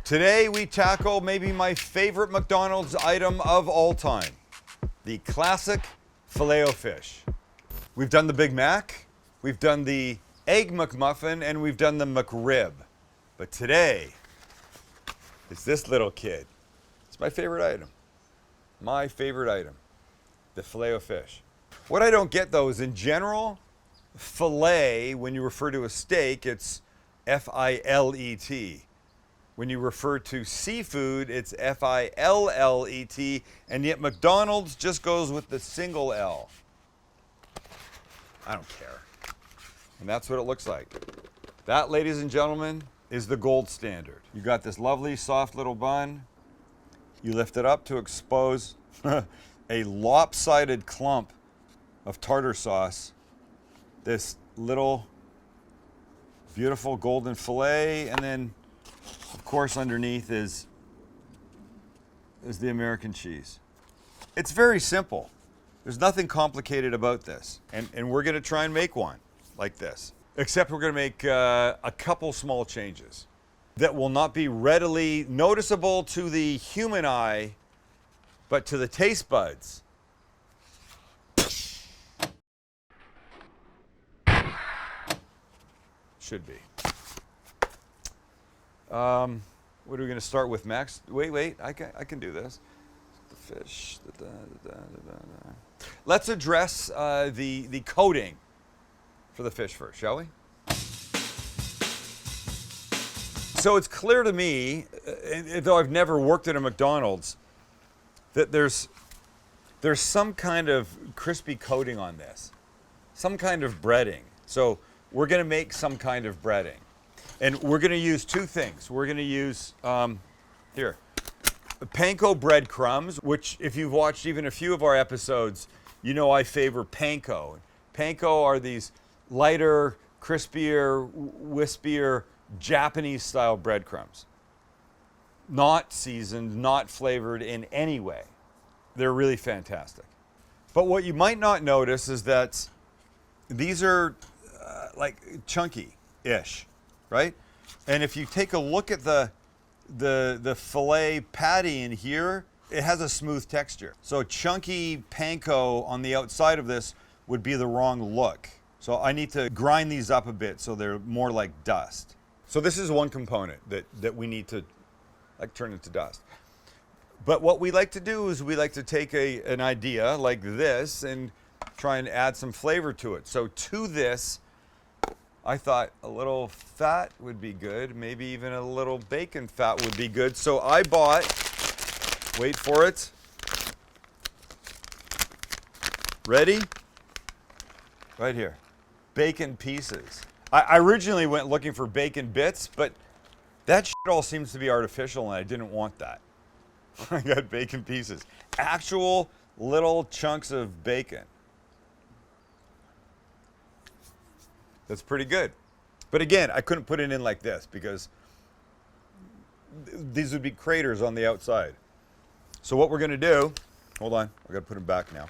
Today we tackle maybe my favorite McDonald's item of all time, the classic Filet-O-Fish. We've done the Big Mac, we've done the Egg McMuffin, and we've done the McRib. But today, it's this little kid. It's my favorite item. My favorite item, the Filet-O-Fish. What I don't get though is in general, filet, when you refer to a steak, it's F-I-L-E-T. When you refer to seafood, it's F-I-L-L-E-T, and yet McDonald's just goes with the single L. I don't care. And that's what it looks like. That, ladies and gentlemen, is the gold standard. You got this lovely, soft little bun. You lift it up to expose a lopsided clump of tartar sauce. This little, beautiful golden filet, and then of course, underneath is the American cheese. It's very simple. There's nothing complicated about this. And we're gonna try and make one like this. Except we're gonna make a couple small changes that will not be readily noticeable to the human eye, but to the taste buds. Should be. What are we going to start with, Max? Wait, I can do this. The fish. Let's address the coating for the fish first, shall we? So it's clear to me, though I've never worked at a McDonald's, that there's some kind of crispy coating on this, some kind of breading. So we're going to make some kind of breading. And we're going to use two things. We're going to use, Panko breadcrumbs, which if you've watched even a few of our episodes, you know I favor Panko. Panko are these lighter, crispier, wispier, Japanese-style breadcrumbs. Not seasoned, not flavored in any way. They're really fantastic. But what you might not notice is that these are like chunky-ish. Right? And if you take a look at the filet patty in here, it has a smooth texture. So chunky panko on the outside of this would be the wrong look. So I need to grind these up a bit so they're more like dust. So this is one component that we need to like turn into dust. But what we like to do is we like to take an idea like this and try and add some flavor to it. So to this, I thought a little fat would be good, maybe even a little bacon fat would be good. So I bought, wait for it, ready? Right here, bacon pieces. I originally went looking for bacon bits, but that shit all seems to be artificial and I didn't want that. I got bacon pieces, actual little chunks of bacon. That's pretty good. But again, I couldn't put it in like this because these would be craters on the outside. So what we're gonna do, hold on, I gotta put them back now.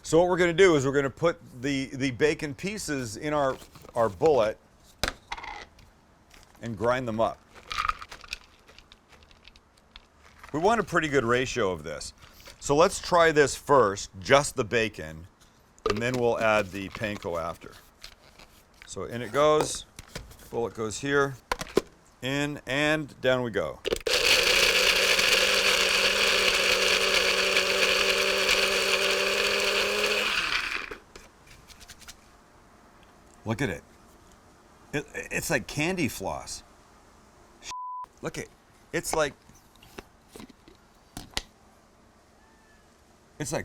So what we're gonna do is we're gonna put the bacon pieces in our bullet and grind them up. We want a pretty good ratio of this. So let's try this first, just the bacon, and then we'll add the panko after. So in it goes, bullet goes here, in, and down we go. Look at it. It's like candy floss. Look at it. It's like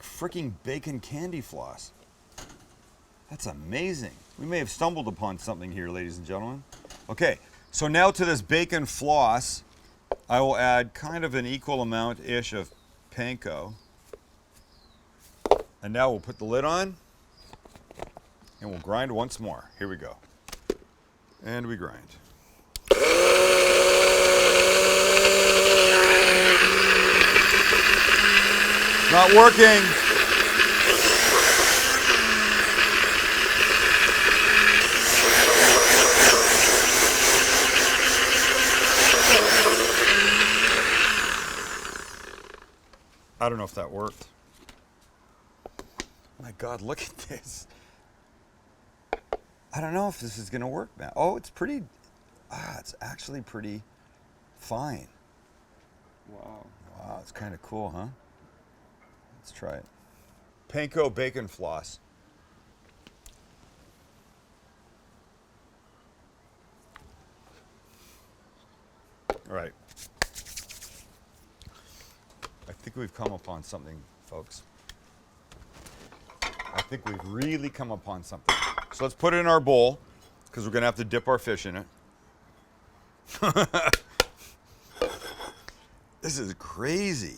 freaking bacon candy floss. That's amazing. We may have stumbled upon something here, ladies and gentlemen. Okay, so now to this bacon floss, I will add kind of an equal amount-ish of panko. And now we'll put the lid on, and we'll grind once more. Here we go. And we grind. Not working. I don't know if that worked. My God, look at this. I don't know if this is gonna work, man. Oh, it's pretty, it's actually pretty fine. Wow. Wow, it's kind of cool, huh? Let's try it. Panko bacon floss. All right. I think we've come upon something, folks. I think we've really come upon something. So let's put it in our bowl, because we're gonna have to dip our fish in it. This is crazy.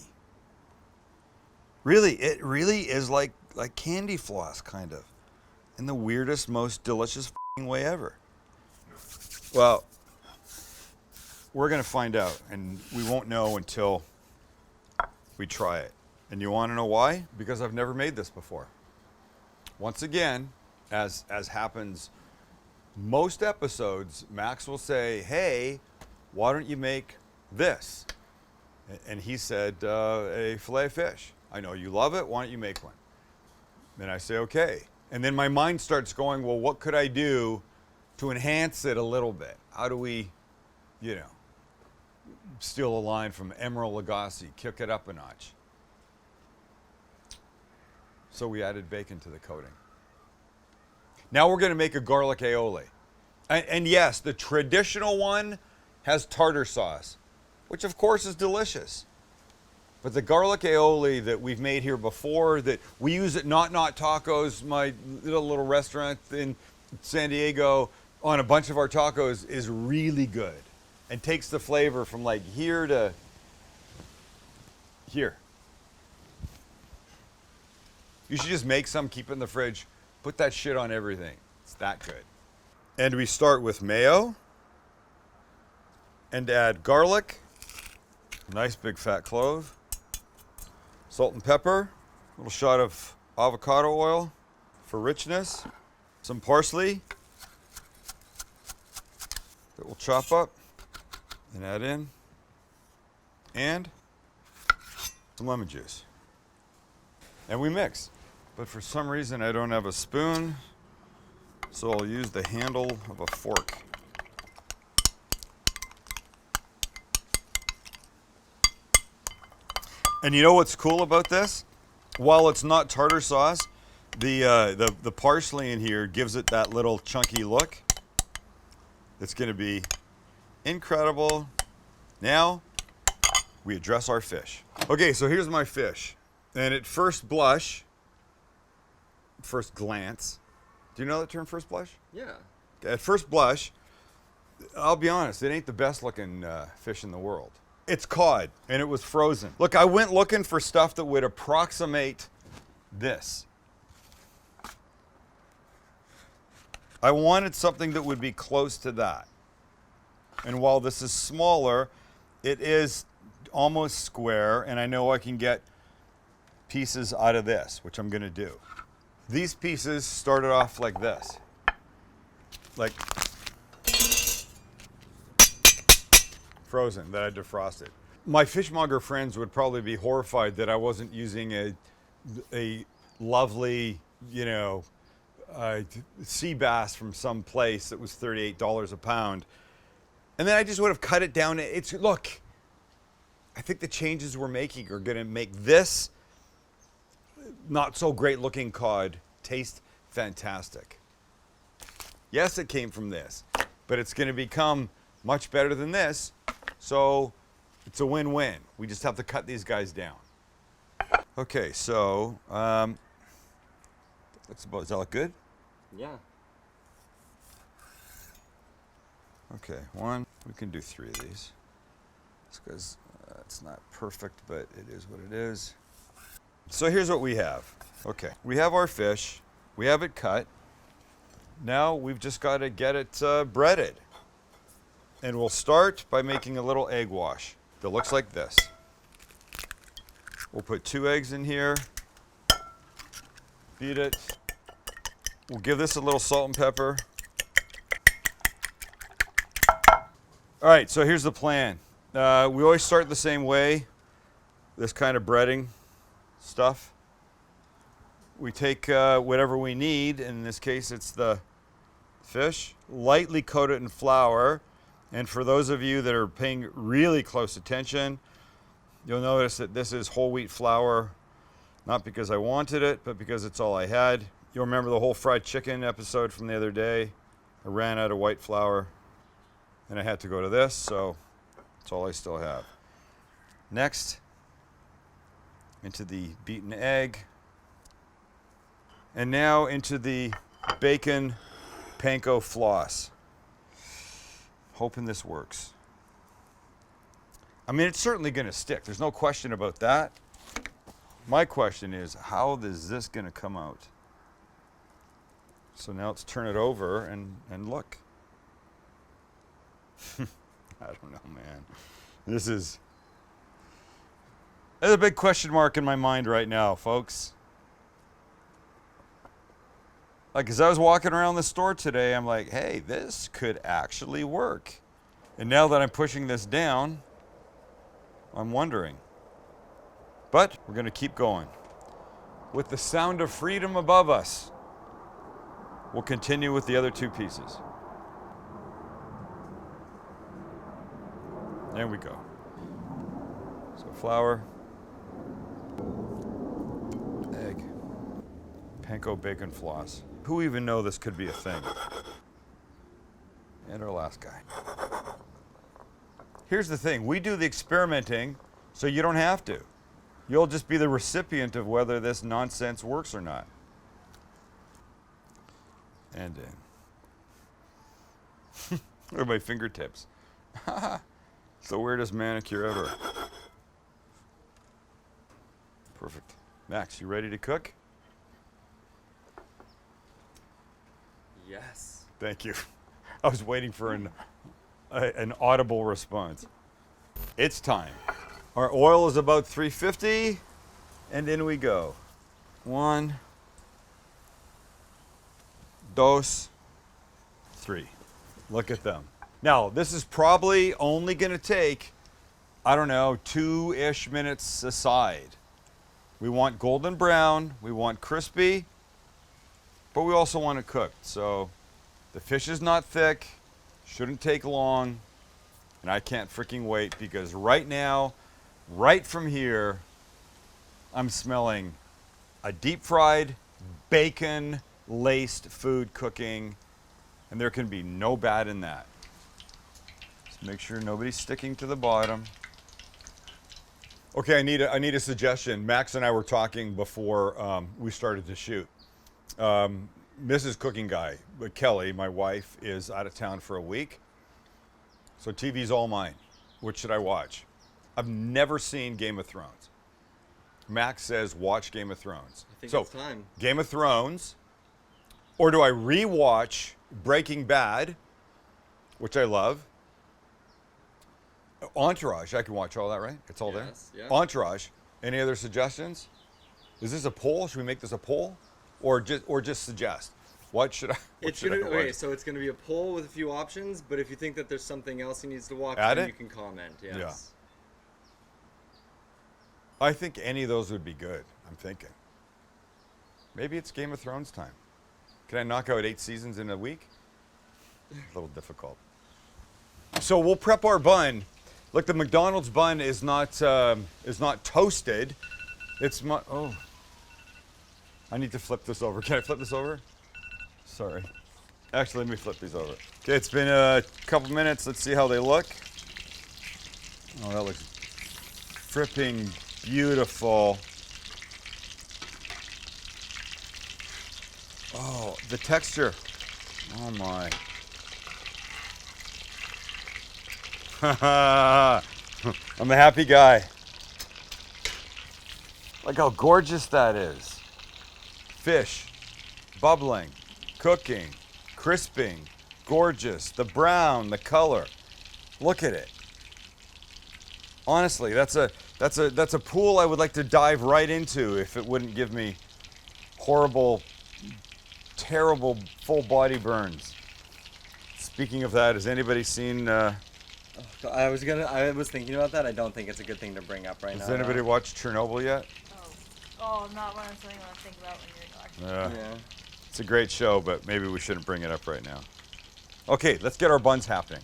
Really, it really is like candy floss, kind of, in the weirdest, most delicious way ever. Well, we're gonna find out, and we won't know until we try it. And you wanna know why? Because I've never made this before. Once again, as happens most episodes, Max will say, hey, why don't you make this? And he said, a filet-o-fish. I know you love it, why don't you make one? Then I say, okay. And then my mind starts going, well, what could I do to enhance it a little bit? How do we, steal a line from Emeril Lagasse, kick it up a notch? So we added bacon to the coating. Now we're gonna make a garlic aioli. And yes, the traditional one has tartar sauce, which of course is delicious. But the garlic aioli that we've made here before, that we use at Not Tacos, my little restaurant in San Diego, on a bunch of our tacos, is really good and takes the flavor from like here to here. You should just make some, keep it in the fridge, put that shit on everything. It's that good. And we start with mayo and add garlic, nice big fat clove, salt and pepper, a little shot of avocado oil for richness, some parsley that we'll chop up and add in, and some lemon juice. And we mix. But for some reason I don't have a spoon, so I'll use the handle of a fork. And you know what's cool about this? While it's not tartar sauce, the parsley in here gives it that little chunky look. It's gonna be incredible. Now, we address our fish. Okay, so here's my fish. And at first blush, first glance, do you know that term, first blush? Yeah. At first blush, I'll be honest, it ain't the best looking fish in the world. It's cod, and it was frozen. Look, I went looking for stuff that would approximate this. I wanted something that would be close to that. And while this is smaller, it is almost square, and I know I can get pieces out of this, which I'm gonna do. These pieces started off like this. Like frozen, that I defrosted. My fishmonger friends would probably be horrified that I wasn't using a lovely, sea bass from some place that was $38 a pound. And then I just would have cut it down. Look, I think the changes we're making are gonna make this not so great looking cod taste fantastic. Yes, it came from this, but it's gonna become much better than this. So it's a win-win. We just have to cut these guys down. Okay, so does that look good? Yeah. Okay, one. We can do 3 of these. It's because it's not perfect, but it is what it is. So here's what we have. Okay, we have our fish. We have it cut. Now we've just got to get it breaded. And we'll start by making a little egg wash that looks like this. We'll put 2 eggs in here. Beat it. We'll give this a little salt and pepper. All right, so here's the plan. We always start the same way, this kind of breading. stuff. We take whatever we need. In this case, it's the fish. Lightly coat it in flour. And for those of you that are paying really close attention, you'll notice that this is whole wheat flour, not because I wanted it, but because it's all I had. You'll remember the whole fried chicken episode from the other day. I ran out of white flour and I had to go to this, so that's all I still have. Next, into the beaten egg. And now into the bacon panko floss. Hoping this works. I mean, it's certainly going to stick. There's no question about that. My question is, how is this going to come out? So now let's turn it over and look. I don't know, man. There's a big question mark in my mind right now, folks. Like, as I was walking around the store today, I'm like, hey, this could actually work. And now that I'm pushing this down, I'm wondering. But we're going to keep going. With the sound of freedom above us, we'll continue with the other two pieces. There we go. So flour, egg, panko bacon floss. Who even know this could be a thing? And our last guy. Here's the thing, we do the experimenting so you don't have to. You'll just be the recipient of whether this nonsense works or not. And in. Look at my fingertips. It's the weirdest manicure ever. Perfect. Max, you ready to cook? Yes. Thank you. I was waiting for an audible response. It's time. Our oil is about 350, and in we go. 1, 2, 3. Look at them. Now, this is probably only going to take, I don't know, 2-ish minutes aside. We want golden brown, we want crispy, but we also want it cooked. So the fish is not thick, shouldn't take long, and I can't freaking wait because right now, right from here, I'm smelling a deep fried, bacon laced food cooking, and there can be no bad in that. Just make sure nobody's sticking to the bottom. Okay, I need a suggestion. Max and I were talking before we started to shoot. Mrs. Cooking Guy, Kelly, my wife, is out of town for a week. So TV's all mine. What should I watch? I've never seen Game of Thrones. Max says watch Game of Thrones. I think so, it's time. Game of Thrones, or do I rewatch Breaking Bad, which I love? Entourage, I can watch all that, right? It's all Yes, there. yeah. Entourage. Any other suggestions? Is this a poll? Should we make this a poll, or just suggest? What should I? It's should gonna I okay, watch? so it's gonna be a poll with a few options, but if you think that there's something else he needs to watch, Add then it? you can comment. Yes. Yeah. I think any of those would be good. I'm thinking. Maybe it's Game of Thrones time. Can I knock out 8 seasons in a week? A little difficult. So we'll prep our bun. Look, the McDonald's bun is not toasted. It's oh. I need to flip this over. Can I flip this over? Sorry. Actually, let me flip these over. Okay, it's been a couple minutes. Let's see how they look. Oh, that looks fripping beautiful. Oh, the texture. Oh my. I'm a happy guy. Look how gorgeous that is. Fish, bubbling, cooking, crisping, gorgeous. The brown, the color. Look at it. Honestly, that's a pool I would like to dive right into if it wouldn't give me horrible, terrible full body burns. Speaking of that, has anybody seen? I was thinking about that. I don't think it's a good thing to bring up right now. Has anybody watched Chernobyl yet? Oh, Oh, not one of something you want to think about when you're watching. Yeah. Yeah. It's a great show, but maybe we shouldn't bring it up right now. Okay, let's get our buns happening.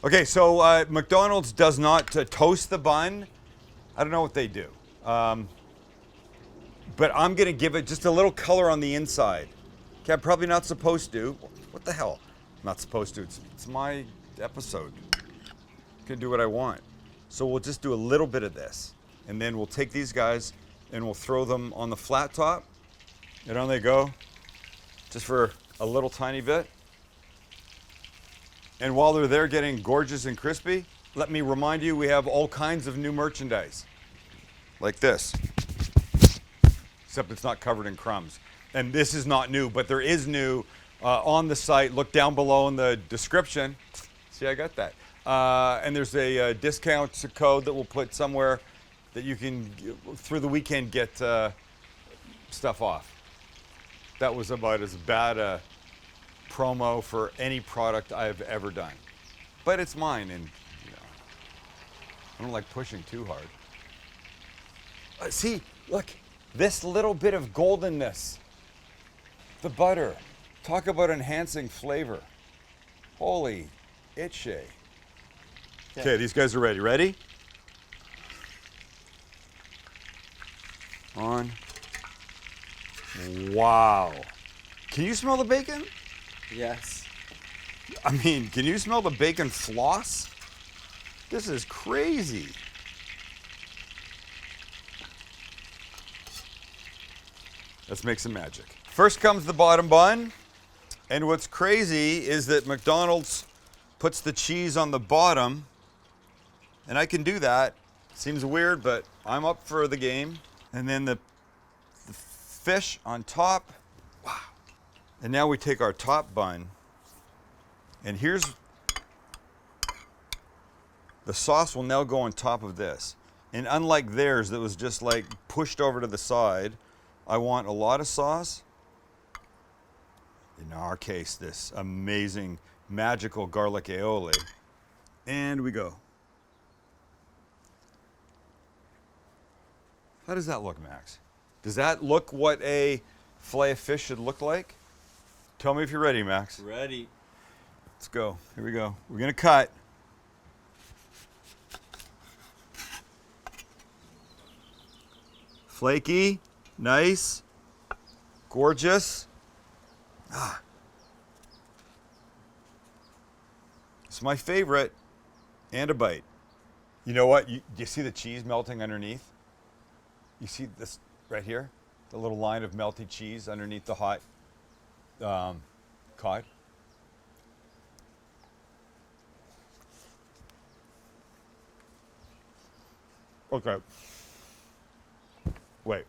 Okay, so McDonald's does not toast the bun. I don't know what they do. But I'm going to give it just a little color on the inside. Okay, I'm probably not supposed to. What the hell? I'm not supposed to. It's my episode. I can do what I want. So we'll just do a little bit of this. And then we'll take these guys and we'll throw them on the flat top. And on they go. Just for a little tiny bit. And while they're there getting gorgeous and crispy, let me remind you we have all kinds of new merchandise. Like this. Except it's not covered in crumbs. And this is not new, but there is new on the site. Look down below in the description. See, I got that. And there's a discount code that we'll put somewhere that you can, through the weekend, get stuff off. That was about as bad a promo for any product I've ever done. But it's mine, and you know, I don't like pushing too hard. See, look, this little bit of goldenness. The butter. Talk about enhancing flavor. Holy itchy. Okay, these guys are ready. Ready? On. Wow. Can you smell the bacon? Yes. I mean, can you smell the bacon floss? This is crazy. Let's make some magic. First comes the bottom bun. And what's crazy is that McDonald's puts the cheese on the bottom. And I can do that. Seems weird, but I'm up for the game. And then the fish on top. Wow. And now we take our top bun. And here's the sauce will now go on top of this. And unlike theirs that was just like pushed over to the side, I want a lot of sauce. In our case, this amazing, magical garlic aioli. And we go. How does that look, Max? Does that look what a Filet-O-Fish should look like? Tell me if you're ready, Max. Ready. Let's go. Here we go. We're going to cut. Flaky, nice, gorgeous. Ah. It's my favorite, and a bite. You know what? You see the cheese melting underneath? You see this right here? The little line of melty cheese underneath the hot cod. Okay. Wait.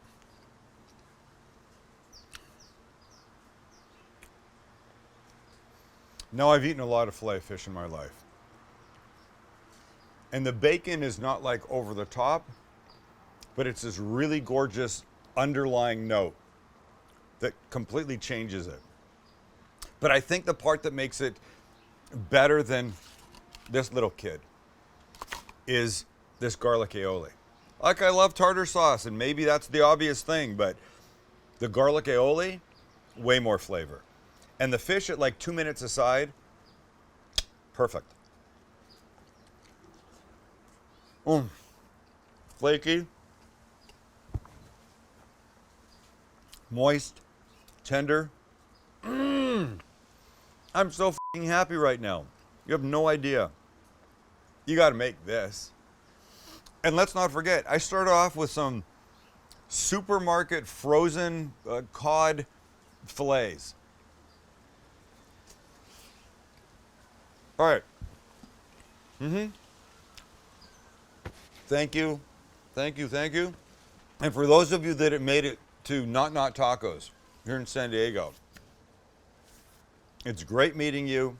Now I've eaten a lot of Filet-O-Fish in my life. And the bacon is not like over the top, but it's this really gorgeous underlying note that completely changes it. But I think the part that makes it better than this little kid is this garlic aioli. Like, I love tartar sauce, and maybe that's the obvious thing, but the garlic aioli, way more flavor. And the fish at like 2 minutes aside, perfect. Flaky, moist, tender. I'm so f***ing happy right now. You have no idea. You got to make this. And let's not forget, I started off with some supermarket frozen cod fillets. All right. Thank you. Thank you. Thank you. And for those of you that have made it to Not Tacos here in San Diego, it's great meeting you.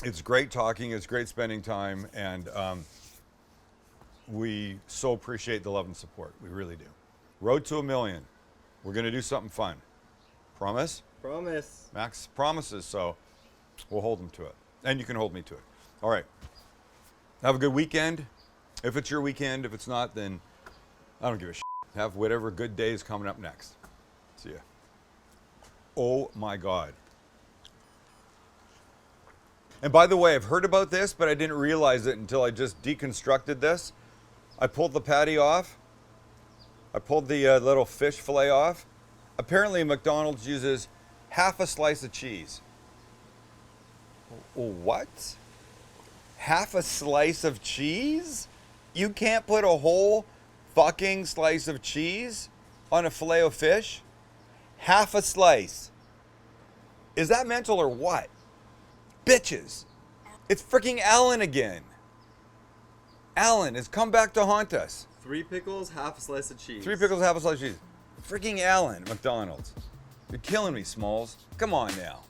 It's great talking. It's great spending time. And we so appreciate the love and support. We really do. Road to 1 million. We're going to do something fun. Promise? Promise. Max promises, so we'll hold him to it. And you can hold me to it. All right. Have a good weekend. If it's your weekend. If it's not, then I don't give a shit. Have whatever good day is coming up next. See ya. Oh my God. And by the way, I've heard about this, but I didn't realize it until I just deconstructed this. I pulled the patty off. I pulled the little fish fillet off. Apparently McDonald's uses half a slice of cheese. What? Half a slice of cheese? You can't put a whole fucking slice of cheese on a Filet-O-Fish? Half a slice. Is that mental or what? Bitches. It's freaking Alan again. Alan has come back to haunt us. 3 pickles, half a slice of cheese. 3 pickles, half a slice of cheese. Freaking Alan, McDonald's. You're killing me, Smalls. Come on now.